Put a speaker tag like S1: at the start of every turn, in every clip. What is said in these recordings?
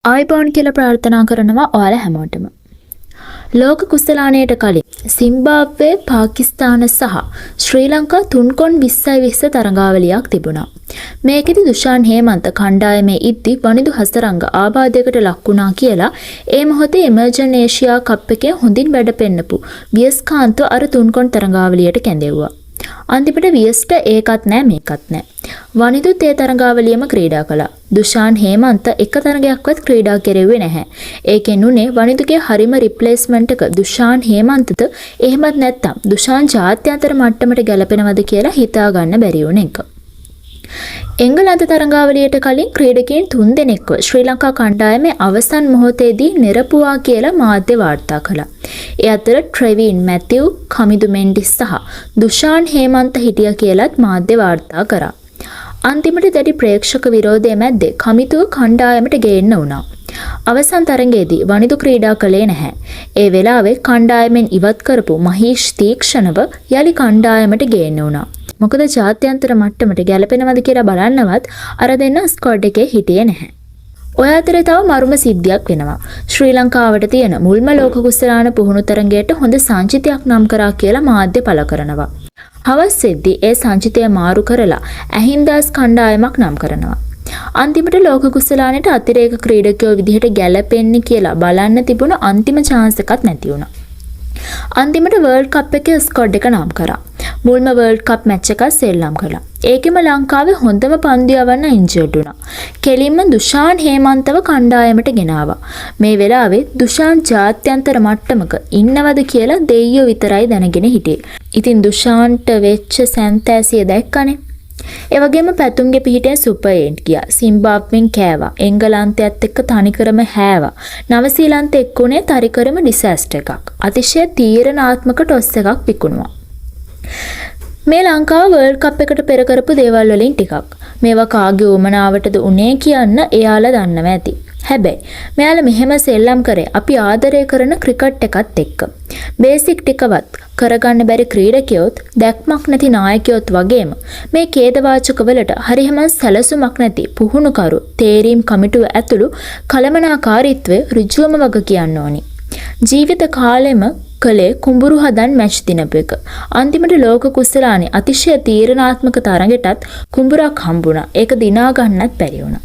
S1: ආයිබෝන් කියලා ප්‍රාර්ථනා කරනවා ඔයාලා හැමෝටම. ලෝක කුසලානයට කලින් සිම්බාබ්වේ, පාකිස්තාන සහ ශ්‍රී ලංකා 3x20 තරඟාවලියක් තිබුණා. මේකෙදි දුෂාන් හේමන්ත කණ්ඩායමේ ඉද්දි වනිදු හසරංග ආබාධයකට ලක් වුණා කියලා ඒ මොහොතේ එමර්ජන් ඒෂියා කප් එකේ හොඳින් වැඩ පෙන්නපු වියස්කාන්ත අර 3x තරඟාවලියට කැඳෙව්වා. අන්තිමට වියස්ට ඒකත් නෑ මේකත් නෑ. වනිදුත් ඒ තරඟාවලියම ක්‍රීඩා කළා. දුෂාන් හේමන්ත එක තරගයක්වත් ක්‍රීඩා කෙරෙව්වේ නැහැ. ඒකෙන් උනේ වනිදුගේ හරිම රිප්ලේස්මන්ට් එක දුෂාන් හේමන්තද එහෙමත් නැත්නම් දුෂාන් ජාත්‍යන්තර මට්ටමට ගැලපෙනවද කියලා හිතා ගන්න බැරි වුණ එක. එංගලන්ත තරඟාවලියට කලින් ක්‍රීඩකයන් 3 දෙනෙක්ව ශ්‍රී ලංකා කණ්ඩායමේ අවසන් මොහොතේදී නිරපුවා කියලා මාධ්‍ය වාර්තා කළා. ඒ අතර ට්‍රෙවින් මැතිව්, කමිදු මෙන්ඩිස් සහ දුෂාන් හේමන්ත හිටියා කියලත් මාධ්‍ය වාර්තා කරා. අන්තිමට දැඩි ප්‍රේක්ෂක විරෝධය මැද්දේ කමිතුව කණ්ඩායමට ගේන්න වුණා. අවසන් තරඟයේදී වනිදු ක්‍රීඩා කළේ නැහැ. ඒ වෙලාවේ කණ්ඩායමෙන් ඉවත් කරපු මහීෂ් තීක්ෂණව යලි කණ්ඩායමට ගේන්න වුණා. මොකද ජාත්‍යන්තර මට්ටමට ගැලපෙනවද කියලා බලන්නවත් අර දෙන්න ස්ක්වොඩ් එකේ හිටියේ නැහැ. ඔය අතරේ තව මරුම සිද්ධියක් වෙනවා. ශ්‍රී ලංකාවට තියෙන මුල්ම ලෝක කුසලාන පුහුණු තරඟයට හොඳ සංචිතයක් නම් කරා කියලා මාධ්‍ය පළ කරනවා. හවස් වෙද්දී ඒ සංචිතය මාරු කරලා ඇහින්දාස් කණ්ඩායමක් නම් කරනවා. අන්තිමට ලෝක කුසලානට අතිරේක ක්‍රීඩකයෝ විදිහට ගැලපෙන්නේ කියලා බලන්න තිබුණ අන්තිම chance එකක් නැති වුණා. අන්තිමට වර්ල්ඩ් කප් එකේ ස්ක්වොඩ් එක නම් කරා. මුල්ම වර්ල්ඩ් කප් මැච් එක සෙල්ලම් කළා. ඒකෙම ලංකාවේ හොඳම පන්දු යවන්න ඉන්ජර්ඩ් වුණා. කෙලින්ම දුෂාන් හේමන්තව කණ්ඩායමට ගෙනාවා. මේ වෙලාවේ දුෂාන් ජාත්‍යන්තර මට්ටමක ඉන්නවද කියලා දෙයියෝ විතරයි දැනගෙන හිටියේ. ඉතින් දුෂාන්ට වෙච්ච සැන්තෑසිය දැක්කනේ. ඒ වගේම පැතුම්ගේ පිහිටෙන් සුපර් 8 ගියා. සිම්බාබ්වෙන් කෑවා. එංගලන්තයත් එක්ක තනිකරම හැවා. නවසීලන්ත එක්කුනේ තනිකරම ඩිසාස්ටර් එකක්. අතිශය තීරණාත්මක ටොස් එකක් විකුණුවා. මේ ලංකාව වර්ල්ඩ් කප් එකට පෙර කරපු දේවල් වලින් ටිකක්. මේවා කාගේ උමනාවටද උනේ කියන්න එයාලා දන්නව ඇති. හැබැයි මෙයාලා මෙහෙම සෙල්ලම් කරේ අපි ආදරය කරන ක්‍රිකට් එකත් එක්ක. බේසික් ටිකවත් කරගන්න බැරි ක්‍රීඩකයොත් දැක්මක් නැති නායකයොත් වගේම මේ ඛේදවාචකවලට හරියම සැලසුමක් නැති පුහුණුකරු තේරීම් කමිටුව ඇතුළු කළමනාකාරීත්වය ඍජුවම වග කියන්න ඕනි. ජීවිත කාලෙම කලේ කුඹුරු හදන් මැච් දිනපු එක. අන්තිමට ලෝක කුසලානේ අතිශය තීරණාත්මක තරඟයටත් කුඹුරක් හම්බුණා. ඒක දිනා ගන්නත් බැරි වුණා.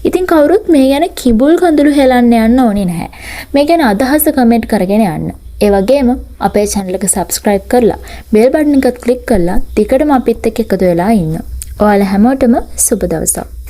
S1: ඉතින් කවුරුත් මේ ගැන කිඹුල් කඳුළු හෙලන්න යන්න ඕනේ නැහැ. මේ ගැන අදහස කමෙන්ට් කරගෙන යන්න. ඒ වගේම අපේ channel එක subscribe කරලා bell button එකත් click කරලා ටිකටම අපිත් එක්ක එකතු වෙලා ඉන්න. ඔයාලා හැමෝටම සුබ දවසක්.